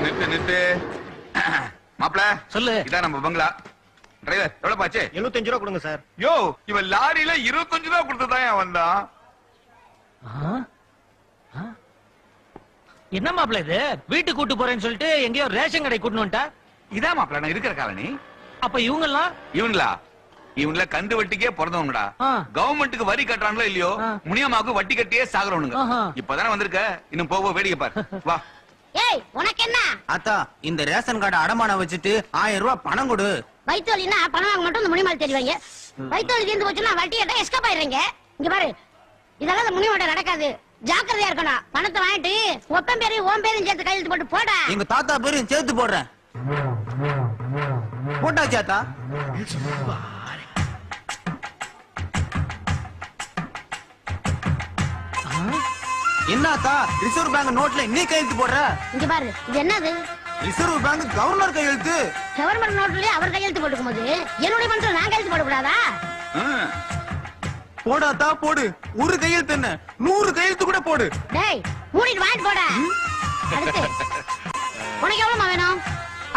நிறுத்து. மாப்ள சொல்லு. இதான் நம்ம பங்களா. டிரைவர் எவ்வளவு பாச்சு? 75 ரூபா கொடுங்க சார். யோ இவன் லாரியில 25 ரூபா கொடுத்ததான் வந்தான். என்ன மாப்பிள்ள இது? வீட்டுக்கு கூட்டு போறேன்னு சொல்லிட்டு எங்கேயோ ரேஷன் கடை கூட்டு வந்துட்டா. இதான் மாப்ள நான் இருக்கிற காலனி. அப்ப இவங்கெல்லாம் இவன்ல கந்து வட்டிக்கே பிறந்தவங்கடா. கவர்மெண்ட்டுக்கு வரி கட்டுறாங்களோ இல்லையோ, முனியமாவுக்கு வட்டி கட்டியே சாகுறவனுங்க. இப்பதானே வந்திருக்க, இன்னும் போக வேடிக்கை பாரு. வா. ஏய் உனக்கு என்ன அத்தா, இந்த ரேஷன் கார்டு அடமானம் வச்சுட்டு 1000 ரூபாய் பணம் கொடு. வயிற்றுவலின்னா பணம் வாங்க மட்டும் இந்த முனிமால் தெரிவாங்க. வயிற்றுவலி தீர்ந்து போச்சுன்னா வட்டி கேட்டா எஸ்கேப் ஆயிடுறீங்க. இங்க பாரு, இதெல்லாம் இந்த முனிமாட்ட நடக்காது. ஜாக்கிரதையா இருக்கணும். பணத்தை வாங்கிட்டு ஒப்பன் பேரு ஓம் பேரும் சேர்த்து கையெழுத்து போட்டு போடா. எங்க தாத்தா பேரும் சேர்த்து போடுறேன். போட்டாச்சு அத்தா. என்ன அத்தா, ரிசர்வ் பேங்க் நோட்ல நீ கையெழுத்து போடுற? இங்க பாரு, இது என்னது? ரிசர்வ் பேங்க் கவர்னர் கையெழுத்து. கவர்மெண்ட் நோட்லயே அவர் கையெழுத்து போட்டுக்கும் போது என்னுடைய பணத்துல நான் கையெழுத்து போடக்கூடாதா? போடாத்தா போடு. ஒரு கையெழுத்து என்ன, 100 கையெழுத்து கூட போடு. டேய் மூடிட்டு வாங்கிட்டு போட. அடுத்து உனக்கு எவ்வளவு வேணும்?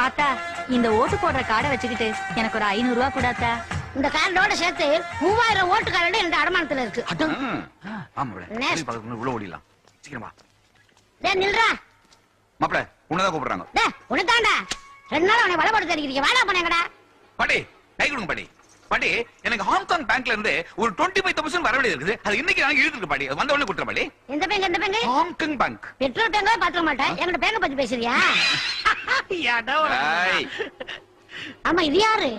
ஆத்தா, இந்த ஓட்டு போடுற கார்டை வச்சுக்கிட்டு எனக்கு ஒரு 500 ரூபா கூடாத்தா. இந்த கார்டோட சேர்த்து 3000 ஓட்டு கார்டு என்ற அடமானத்துல இருக்கு. உள்ள ஓடிடலாம். சீக்கிரமா. டேய் நில்றா. மாப்ள உன்னதான் கூப்பிடுறாங்க. டேய் உனதாண்டா. 2 நாள் உன்னை வலபடுத்து அடிக்கிறீங்க. வாடா போனேங்கடா. பாட்டி கை கொடுங்க பாட்டி. பாட்டி எனக்கு ஹாங்காங் பேங்க்ல இருந்து ஒரு 25,000 வர வேண்டியது இருக்குது. அது இன்னைக்கு நான் எழுதிருக்கு பாட்டி. அது வந்த உடனே கொடுத்துற பாட்டி. எந்த பேங்க்? எந்த bank? Hong Kong bank. Petrol bank பாத்துக்க மாட்டேன். என்கிட்ட பேங்க் பத்தி பேசுறியா? ஆமா இது யாரு?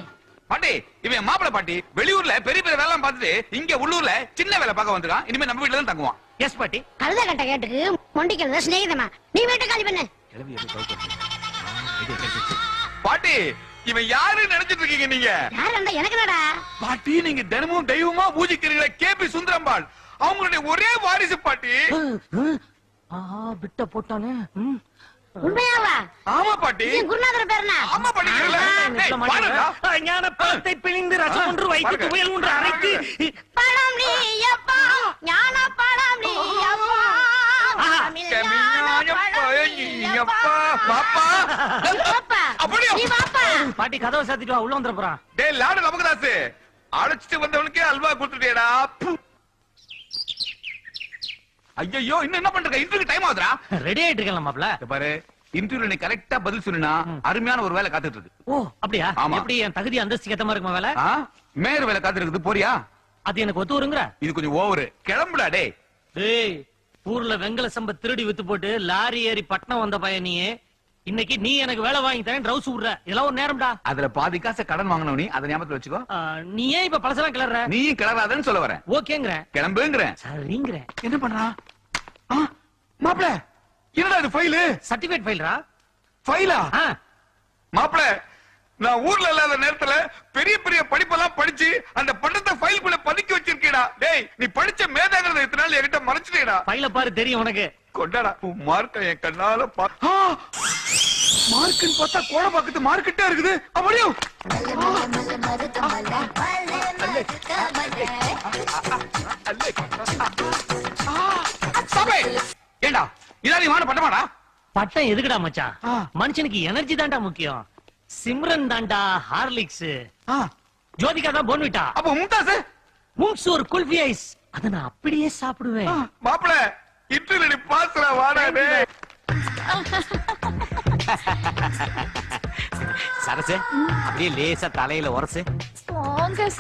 பாட்டி இவன் மாப்பிள பாட்டி. வெளியூர்ல பெரிய பெரிய வேலை பார்த்துட்டு இங்க உள்ளூர்ல சின்ன வேலை பார்க்க வந்திருக்கான். இனிமே நம்ம வீட்டுல தான் தங்குவான். எஸ் பாட்டி. கழுத கட்ட கேட்டுக்கு மொண்டிக்கிறது சிநேகிதமா. நீ வீட்டை காலி பண்ணு. பாட்டி இவன் யாரு நினைச்சிட்டு இருக்கீங்க நீங்க? யாரு அந்த? எனக்கு என்னடா பாட்டி, நீங்க தினமும் தெய்வமா பூஜிக்கிறீங்களே கேபி சுந்தரம்பாள், அவங்களுடைய ஒரே வாரிசு பாட்டி. விட்ட போட்டானே. உண்மையாவா? ஆமா பாட்டி. குருநாதர் பேருனா? ஆமா பாட்டி. ஞான பழத்தை பிழிந்து ரசம் ஒன்று வைத்து துவையல் ஒன்று அரைத்து பழம் நீ அப்பா, ஞான பழம் நீ அப்பா, பாட்டி கதவை சாத்திட்டு வா, உள்ள வந்துட போறான். டேய் லாடு நமக்குதாசு, அழைச்சிட்டு வந்தவனுக்கே அல்வா கொடுத்துட்டேடா. ஐயோ இன்னும் என்ன பண்ற? Interview time ஆகுதுடா. ரெடி ஆயிட்டு இருக்கேன் மாப்ள. பாரு, இன்டர்வியூல நீ கரெக்டா பதில் சொன்னா அருமையான ஒரு வேலை காத்துட்டு இருக்கு. ஓ அப்படியா? எப்படி என் தகுதி அந்தஸ்துக்கு ஏத்த மாதிரி இருக்குமா வேலை? மேயர் வேலை காத்துட்டு இருக்குது. போறியா? அது எனக்கு ஒத்து வருங்கிற? இது கொஞ்சம் ஓவரு. கிளம்புடா டேய். டேய் ஊர்ல வெங்கல சம்ப திருடி வித்து போட்டு லாரி ஏறி பட்டணம் வந்த பையனியே, இன்னைக்கு நீ எனக்கு வேலை வாங்கி தரேன் ரவுஸ் விடுற. இதெல்லாம் ஒரு நேரம்டா. அதுல பாதி காசை கடன் வாங்கணும். நீ அதை ஞாபகத்துல வச்சுக்கோ. நீ ஏன் இப்ப பழசெல்லாம் கிளற? நீ கிளறாதன்னு சொல்ல வரேன். ஓகேங்கிற. கிளம்புங்கிற. சரிங்கிற. என்ன பண்றா மாப்ள? என்னடா இது ஃபைலு? சர்டிபிகேட் ஃபைல்ரா. ஃபைலா? மாப்ள நான் ஊர்ல இல்லாத நேரத்துல பெரிய பெரிய படிப்பெல்லாம் படிச்சு அந்த பண்டத்தை ஃபைலுக்குள்ள பதுக்கி வச்சிருக்கேடா. டேய் நீ படிச்ச மேதாங்கிறத இத்தனை நாள் என்கிட்ட மறைச்சிட்டேடா. ஃபைல பாரு, தெரியும் உனக்கு. கொண்டாடா உன் மார்க்க என் கண்ணால மார்க்குன்னு பார்த்தா கோட பாக்குது மார்க்கெட்டா இருக்குது. அப்படியும் ஏண்டா இதான் நீ வான பட்டமாடா? பட்டம் எதுக்குடா மச்சான்? மனுஷனுக்கு எனர்ஜி தான்டா முக்கியம். சிம்ரன் தான்டா ஹார்லிக்ஸ், ஜோதிகா தான் போன்விட்டா. அப்ப மும்தாஸ் மும்சூர் குல்ஃபி ஐஸ், அத நான் அப்படியே சாப்பிடுவேன். மாப்ள இன்டர்வியூ நீ பாஸ்ரா வாடா டேய். சரசு அப்படியே லேசா தலையில உரசு.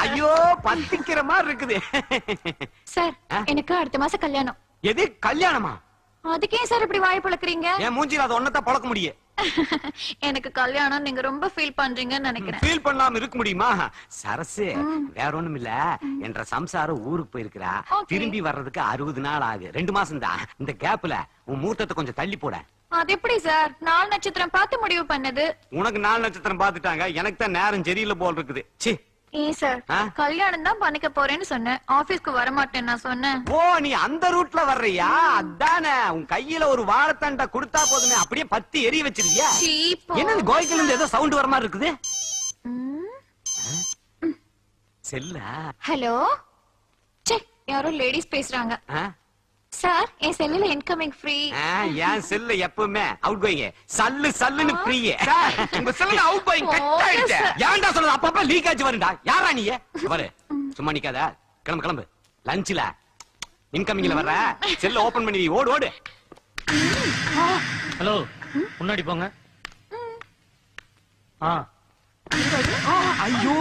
ஐயோ பத்திக்கிற மாதிரி இருக்குது. சார் எனக்கு அடுத்த மாசம் கல்யாணம். எது கல்யாணமா? அதுக்கே சார் இப்படி வாய் பழக்கிறீங்க? என் மூஞ்சில அது ஒன்னதான் பழக்க முடியும். எனக்கு கல்யாணம் நீங்க ரொம்ப ஃபீல் பண்றீங்கன்னு நினைக்கிறேன். ஃபீல் பண்ணாம இருக்க முடியுமா? சரசு வேற ஒண்ணும் இல்ல, என்ற சம்சாரம் ஊருக்கு போயிருக்கிறா. திரும்பி வர்றதுக்கு 60 நாள் ஆகு. 2 மாசம் தான். இந்த கேப்ல உன் மூத்தத்தை கொஞ்சம் தள்ளி போட. அது எப்படி சார்? 4 நட்சத்திரம் பார்த்து முடிவு பண்ணது. உனக்கு 4 நட்சத்திரம் பாத்துட்டாங்க, எனக்கு தான் நேரம் சரியில்லை போல் இருக்குது. சி ஏன் சார் கல்யாணம் தான் பண்ணிக்க போறேன்னு சொன்னேன், ஆபீஸ்க்கு வரமாட்டேன் நான் சொன்னேன். ஓ நீ அந்த ரூட்ல வர்றியா? அதானே, உன் கையில ஒரு வாழைத்தண்டை கொடுத்தா போதுமே அப்படியே பத்தி எரிய வச்சிருக்கியா? என்ன கோயில இருந்து ஏதோ சவுண்ட் வர மாதிரி இருக்குது. செல்ல ஹலோ, யாரோ லேடிஸ் பேசுறாங்க. சார் என் செல்லுல இன்கமிங் ஃப்ரீ. என் செல்லு எப்பவுமே அவுட் கோயிங் சல்லுன்னு ஃப்ரீ. சார் உங்க செல்லுல அவுட் கோயிங் கட் ஆயிடுச்சு. ஏன்டா சொல்றது? அப்பப்ப லீக் ஆச்சு வருடா. யாரா நீ? பாரு சும்மா நிக்காத, கிளம்பு. லஞ்ச்ல இன்கமிங்ல வர்ற செல்ல ஓபன் பண்ணி ஓடு ஓடு. ஹலோ, முன்னாடி போங்க. ஐயோ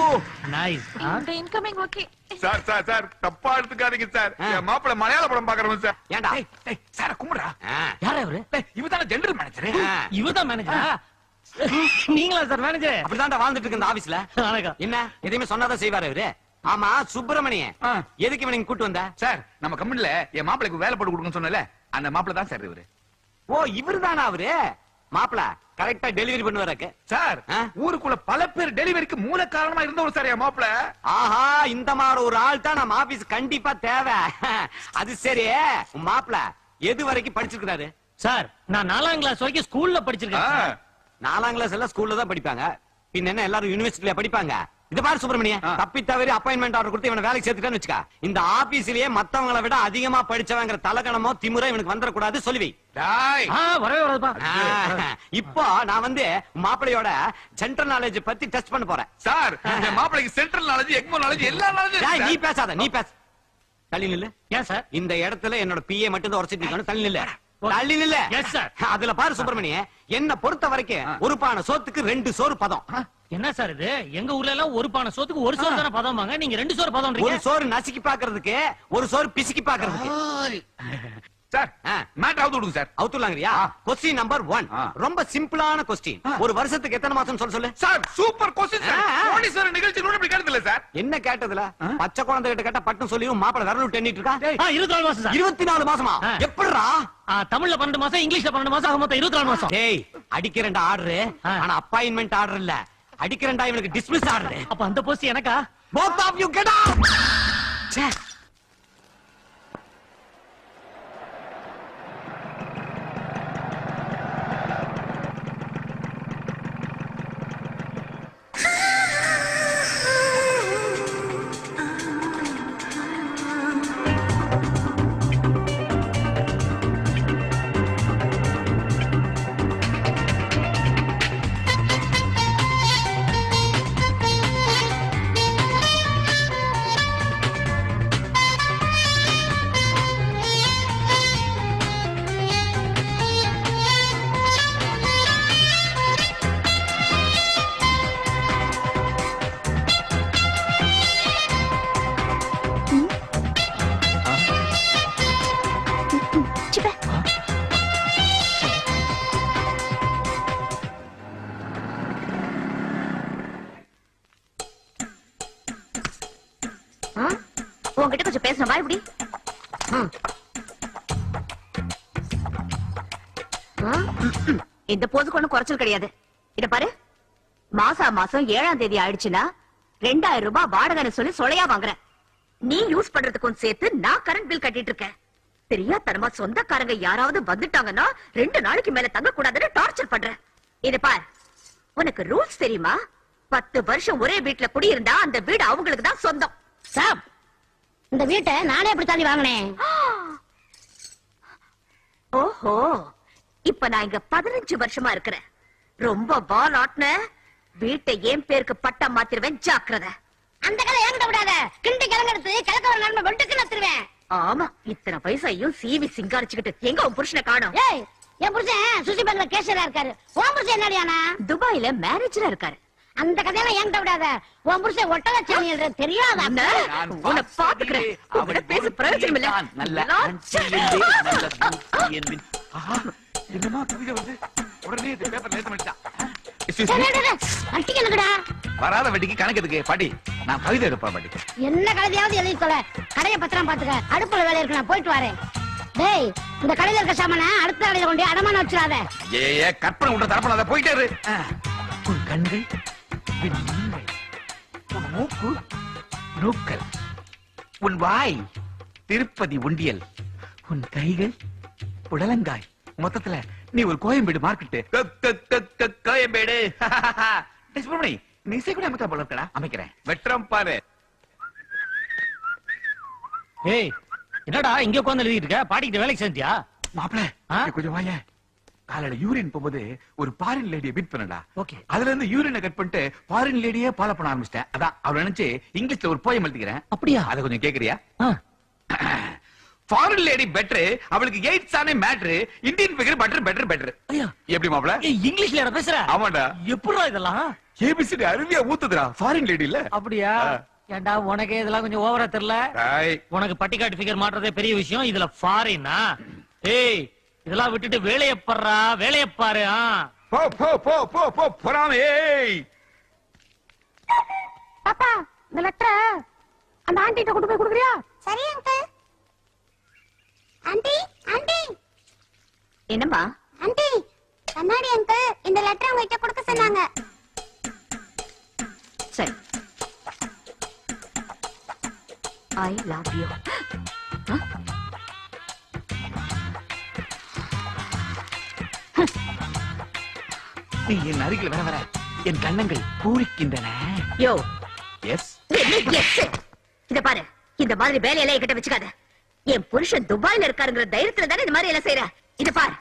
நைஸ். இந்த incoming okay. Sir sir sir தப்பா எடுத்துக்காதீங்க சார். என் மாப்பிள மலையாள படம் பாக்குறவன் சார். ஏன்டா சார் கும்பிடுறா. யாரா இவரு? இவதான ஜெனரல் மேனேஜர். இவர்தான் மேனேஜரா? நீங்களா சார் மேனேஜர்? அப்படிதான்டா வாழ்ந்துட்டு இருக்கு இந்த ஆபீஸ்ல. வணக்கம். என்ன எதையுமே சொன்னாதான் செய்வாரு இவரு. ஆமா சுப்பிரமணியன், எதுக்கு இவனை கூட்டு வந்த? சார் நம்ம கம்பெனில என் மாப்பிளைக்கு வேலை போட்டு கொடுக்கணும்னு சொன்னல, அந்த மாப்பிள தான் சார் இவரு. ஓ இவருதானா அவரு? மாப்பிள கரெக்டா டெலிவரி பண்ணுவாரு சார். ஊருக்குள்ள பல பேர் டெலிவரிக்கு மூல காரணமா இருந்தவர் சார் என் மாப்பிள. ஆஹா, இந்த மாதிரி ஒரு ஆள் தான் நம்ம ஆபீஸ் கண்டிப்பா தேவை. அது சரி, உன் மாப்பிள எது வரைக்கும் படிச்சிருக்காரு? சார் நான் 4ஆம் கிளாஸ் வரைக்கும் ஸ்கூல்ல படிச்சிருக்கேன் சார். 4ஆம் கிளாஸ் எல்லாம் ஸ்கூல்ல தான் படிப்பாங்க. பின்ன என்ன எல்லாரும் யூனிவர்சிட்டில படிப்பாங்க? இது பாரு சுப்பிரமணியன், தப்பி தவறி அப்பாயின்மெண்ட் ஆர்டர் கொடுத்து இவனை வேலைக்கு சேர்த்துட்டான்னு வச்சுக்க, இந்த ஆபீஸ்லயே மத்தவங்களை விட அதிகமா படிச்சவங்கிற தலகணமோ திமுறை இவனுக்கு வந்துட கூடாது. சொல்லுவி. வரவே வராதுப்பா. இப்போ நான் வந்து மாப்பிளையோட ஜெனரல் நாலேஜ் பத்தி டெஸ்ட் பண்ண போறேன். சார் என் மாப்பிளைக்கு சென்ட்ரல் நாலேஜ், எக்மோ நாலேஜ், எல்லா நாலேஜும். நீ பேசாத, நீ பேச. தள்ளி நில்லு. ஏன் சார்? இந்த இடத்துல என்னோட பிஏ மட்டும் தான் உரைச்சிட்டு இருக்கணும். தள்ளி நில்லு. தள்ளி நில்லு. Yes sir. அதுல பாரு சுப்பிரமணியன், என்ன பொறுத்த வரைக்கும் ஒரு பானை சோத்துக்கு 2 சோறு பதம். என்ன சார் இது? எங்க ஊர்ல எல்லாம் ஒரு பானை சோத்துக்கு ஒரு சோறு தானே பதம்பாங்க, நீங்க 2 சோறு பதம். ஒரு சோறு நசுக்கி பாக்குறதுக்கு, ஒரு சோறு பிசுக்கி பாக்குறதுக்கு. சார் மேட்டர் அவுத்து விடுங்க சார். அவுத்துலாங்கறியா? கொஸ்டின் நம்பர் 1 ரொம்ப சிம்பிளான கொஸ்டின். ஒரு வருஷத்துக்கு எத்தனை மாசம் சொல்லு. Sir super question sir. கோடீஸ்வரர் நிகழ்ச்சி கூட இப்படி கேட்டதில்ல சார். என்ன கேட்டதுல? பச்சை குழந்தை கிட்ட கேட்ட பட்டும் சொல்லியும் மாப்பிள விரல் எண்ணிட்டு இருக்கா. 24 மாசம் சார். 24 மாசமா? எப்படிடா? தமிழ்ல 12 மாசம், இங்கிலீஷ்ல 12 மாசம், ஆக மொத்தம் 24 மாசம். டேய் அடிக்கிறேன்டா ஆர்டர், ஆனா அப்பாயின்மெண்ட் ஆர்டர் இல்ல. அடிக்கிறேன்டா இவனுக்கு டிஸ்மிஸ் ஆர்டர். அப்ப அந்த போஸ்ட் எனக்கா? both of you get out. ச்சே. உங்ககிட்ட கொஞ்சம் பேசணும். வாய் இப்படி. இந்த போதுக்கு ஒண்ணும் குறைச்சல் கிடையாது. இத பாரு, மாசம் 7ஆம் தேதி ஆயிடுச்சுன்னா 2000 ரூபாய் வாடகைன்னு சொல்லி சொலையா வாங்குறேன். நீ யூஸ் பண்றதுக்கும் சேர்த்து நான் கரண்ட் பில் கட்டிட்டு இருக்கேன். தெரியாதனமா சொந்தக்காரங்க யாராவது வந்துட்டாங்கன்னா 2 நாளைக்கு மேல தங்க கூடாதுன்னு டார்ச்சர் பண்றேன். இது பார், உனக்கு ரூல்ஸ் தெரியுமா? 10 வருஷம் ஒரே வீட்டுல குடியிருந்தா அந்த வீடு அவங்களுக்கு தான் சொந்தம். சாப், இந்த வீட்டை நானே எப்படி தாண்டி வாங்கினேன். ஓஹோ, இப்ப நான் இங்க 15 வருஷமா இருக்கிறேன். ரொம்ப பால் ஆட்ன வீட்டை என் பேருக்கு பட்டா மாத்திருவேன், ஜாக்கிரதை. அந்த கதை என்கிட்ட விடாத. கிண்டி கிளங்கெடுத்து கிழக்க ஒரு நன்மை வெட்டுக்கு நத்துருவேன். ஆமா, இத்தனை வயசாயும் சீவி சிங்காரிச்சுக்கிட்டு எங்க உன் புருஷனை காணோம்? ஏய், என் புருஷன் சுசி பேங்க்ல கேஷியரா இருக்காரு. உன் புருஷன் என்னடியானா? துபாயில மேனேஜரா இருக்காரு. அந்த கதையெல்லாம் என்கிட்ட விடாத. உன் புருஷன் ஒட்டகச்சாமி தெரியாத. உன்னை பாத்துக்கிறேன். உன்கிட்ட பேச பிரயோஜனம் இல்ல. என்னமா கவிதை வந்து உடனே இந்த பேப்பர் லேட் பண்ணிட்டான். வராத வட்டிக்கு கணக்கு எதுக்கு பாட்டி? நான் கவிதை எடுப்பேன் பாட்டி. என்ன கவிதையாவது எழுதி தொலை. கடையை பத்திரம் பாத்துக்க. அடுப்புல வேலை இருக்கு, நான் போயிட்டு வரேன். டேய், இந்த கடையில இருக்க சாமான அடுத்த கடையில கொண்டு அடமான வச்சிடாத. ஏ கற்பனை விட்ட தரப்படாத, போயிட்டே இரு. உன் கண்கள் விண்மீன்கள், உன் மூக்கு நூக்கல், உன் வாய் திருப்பதி உண்டியல், உன் கைகள் புடலங்காய். மொத்தத்துல நீ ஒரு கோயம்பேடு மார்க்கெட். கோயம்பேடு நீ இசை கூட அமைக்க போல இருக்கடா. அமைக்கிறேன், வெற்றம் பாரு. ஏய், என்னடா இங்க உட்கார்ந்து எழுதிட்டு இருக்க பாடிக்கிட்டு வேலைக்கு சேர்ந்தியா மாப்பிள ஆ? கொஞ்சம் வாய காலையில யூரின் போகும்போது ஒரு பாரின் லேடியை மீட் பண்ணடா. ஓகே. அதுல இருந்து யூரினை கட் பண்ணிட்டு பாரின் லேடியே ஃபாலோ பண்ண ஆரம்பிச்சிட்டேன். அதான் அவளை நினைச்சு இங்கிலீஷ்ல ஒரு போயம் எழுதிக்கிறேன். அப்படியா? அதை கொஞ்சம் கேக்குறியா? ஆ. ஃபாரின் லேடி பெட்டர், அவளுக்கு எய்ட்ஸ் ஆனே matter, Indian figure better better better. ஐயா. எப்படி மாப்பிள? ஏய், இங்கிலீஷ்ல யார பேசுற? ஆமாடா. எப்படிடா இதெல்லாம்? ஏபிசிடி அருவியா ஊத்துதுடா ஃபாரின் லேடி இல்ல. அப்படியா? ஏன்டா உனக்கு இதெல்லாம் கொஞ்சம் ஓவரா தெரியல? டேய், உனக்கு பட்டிக்காட்டு ஃபிகர் மாற்றதே பெரிய விஷயம், இதுல ஃபாரினா? ஏய், இதெல்லாம் விட்டுட்டு வேலைய பாருடா, வேலைய பாரு. போ போ போ போ போ போறாமே. ஏய் பாப்பா இந்த லெட்டர் அந்த ஆண்டிட்ட கொண்டு போய் கொடுக்குறியா? சரி அங்கிள். Aunty aunty. என்னம்மா? ஆண்டி கண்ணாடி அங்கிள் இந்த லெட்டர் உங்ககிட்ட கொடுக்க சொன்னாங்க. சரி. I love you. நீ என் அருகில் வர வர என் கண்ணங்கள் பூரிக்கின்றன. யோ. எஸ். இத பாரு, இந்த மாதிரி வேலையெல்லாம் என்கிட்ட வச்சுக்காத. என் புருஷன் துபாயில இருக்காருங்கிற தைரியத்துல தானே இந்த மாதிரி எல்லாம் செய்யற. இத பாரு,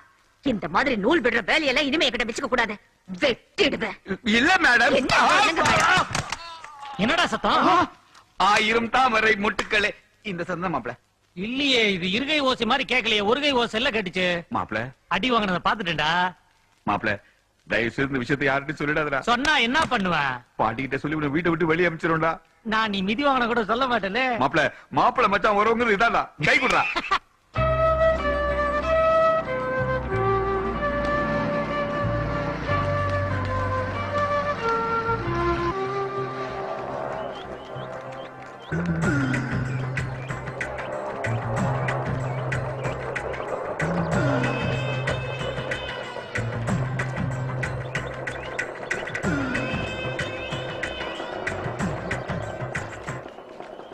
இந்த மாதிரி நூல் விடுற வேலையெல்லாம் இனிமே என்கிட்ட வச்சுக்க கூடாது. வெட்டிடுவேன். இல்ல மேடம். என்னங்க பயம்? என்னடா சத்தம்? ஆயிரம் தாமரை முட்டுக்களே. இந்த சந்தம் மாப்பிள. இல்லையே, இது இருகை ஓசை மாதிரி கேட்கலையே, ஒரு கை ஓசை எல்லாம் கேட்டுச்சு. மாப்பிள அடி வாங்கினத பாத்துட்டேன்டா. மாப்பிள தயவு செய்து இந்த விஷயத்தை யார்கிட்டயும் சொல்லிடாதடா. சொன்னா என்ன பண்ணுவேன்? பாட்டிக்கிட்ட சொல்லி உன்னை வீட்டை விட்டு வெளியே அனுப்பிச்சிரும்டா. நான் நீ மிதி வாங்கின கூட சொல்ல மாட்டேனே. மாப்பிள மாப்பிள மச்சான் வரவங்க இதான்டா. கை குடுறா.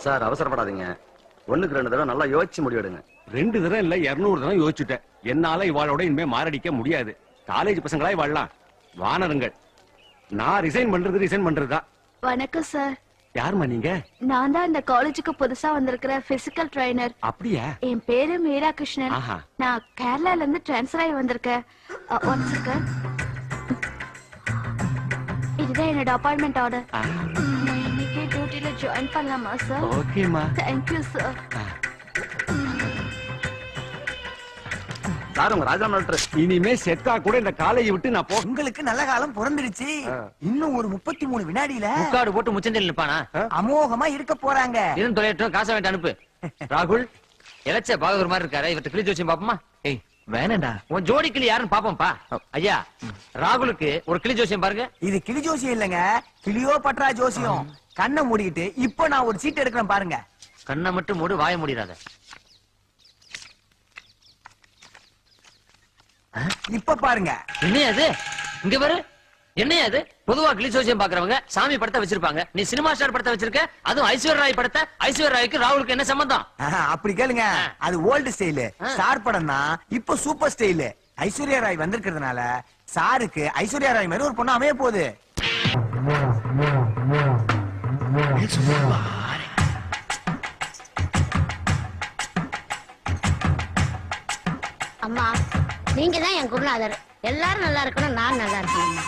சார் அவசரப்படாதீங்க. 1க்கு 2 தடவை நல்லா யோசிச்சு முடிவெடுங்க. 2 தடவை இல்ல 200 தடவை யோசிச்சுட்டேன். என்னால இவாளோட இனிமே மாரடிக்க முடியாது. காலேஜ் பசங்களா இவாள்லாம் வானருங்கள். நான் ரிசைன் பண்றதுதான். வணக்கம் சார். யாருமா நீங்க? நான் தான் இந்த காலேஜுக்கு புதுசா வந்திருக்கிற பிசிக்கல் ட்ரைனர். அப்படியா? என் பேரு மீரா கிருஷ்ணன். ஆஹா. நான் கேரளால இருந்து ட்ரான்ஸ்ஃபர் ஆகி வந்திருக்கேன். One second. இதுதான் என்னோட அப்பாயின்மெண்ட் ஆர்டர். நான் இன்னைக்கு டியூட்டில ஜாயின் பண்ணலாமா சார்? ஓகேமா. Thank you sir. சார் உங்க ராஜாம லெட்டர். இனிமே செத்தா கூட இந்த காலேஜ் விட்டு நான் போ. உங்களுக்கு நல்ல காலம் பிறந்துடுச்சு. இன்னும் ஒரு 33 வினாடியில முக்காடு போட்டு முச்சந்தில் நிப்பானா? அமோகமா இருக்க போறாங்க. இருந்து தொலையட்டும், காசை வேண்டாம் அனுப்பு. ராகுல், இலச்ச பாகவர் மாதிரி இருக்காரு, இவர்ட்ட கிழிச்சு வச்சு பாப்போமா? ஏய் வேணாண்டா, உன் ஜோடி கிளி யாருன்னு பாப்போம்ப்பா. ஐயா, ராகுலுக்கு ஒரு கிளி ஜோசியம் பாருங்க. இது கிளி ஜோசியம் இல்லங்க, கிளியோ பற்றா ஜோசியம். கண்ணை மூடிக்கிட்டு இப்ப நான் ஒரு சீட் எடுக்கிறேன் பாருங்க. கண்ணை மட்டும் மூடு, வாய முடியாத. இப்ப பாருங்க. என்னையா அது? இங்க பாரு, என்னையா அது? பொதுவா கிளி ஜோசியம் பாக்குறவங்க சாமி படத்தை வச்சிருப்பாங்க. நீ சினிமா ஸ்டார் படத்தை வச்சிருக்க, அதுவும் ஐஸ்வர்யா ராய் படத்தை. ஐஸ்வர்யா ராய்க்கு ராகுலுக்கு என்ன சம்பந்தம்? அப்படி கேளுங்க, அது ஓல்டு ஸ்டைலு. ஸ்டார் படம் தான் இப்ப சூப்பர் ஸ்டைலு. ஐஸ்வர்யா ராய் வந்திருக்கிறதுனால சாருக்கு ஐஸ்வர்யா ராய் மாதிரி ஒரு பொண்ணு அமைய போகுது. அம்மா நீங்க தான் என் குருநாதர். எல்லாரும் நல்லா இருக்கணும், நான் நல்லா இருக்கணும்.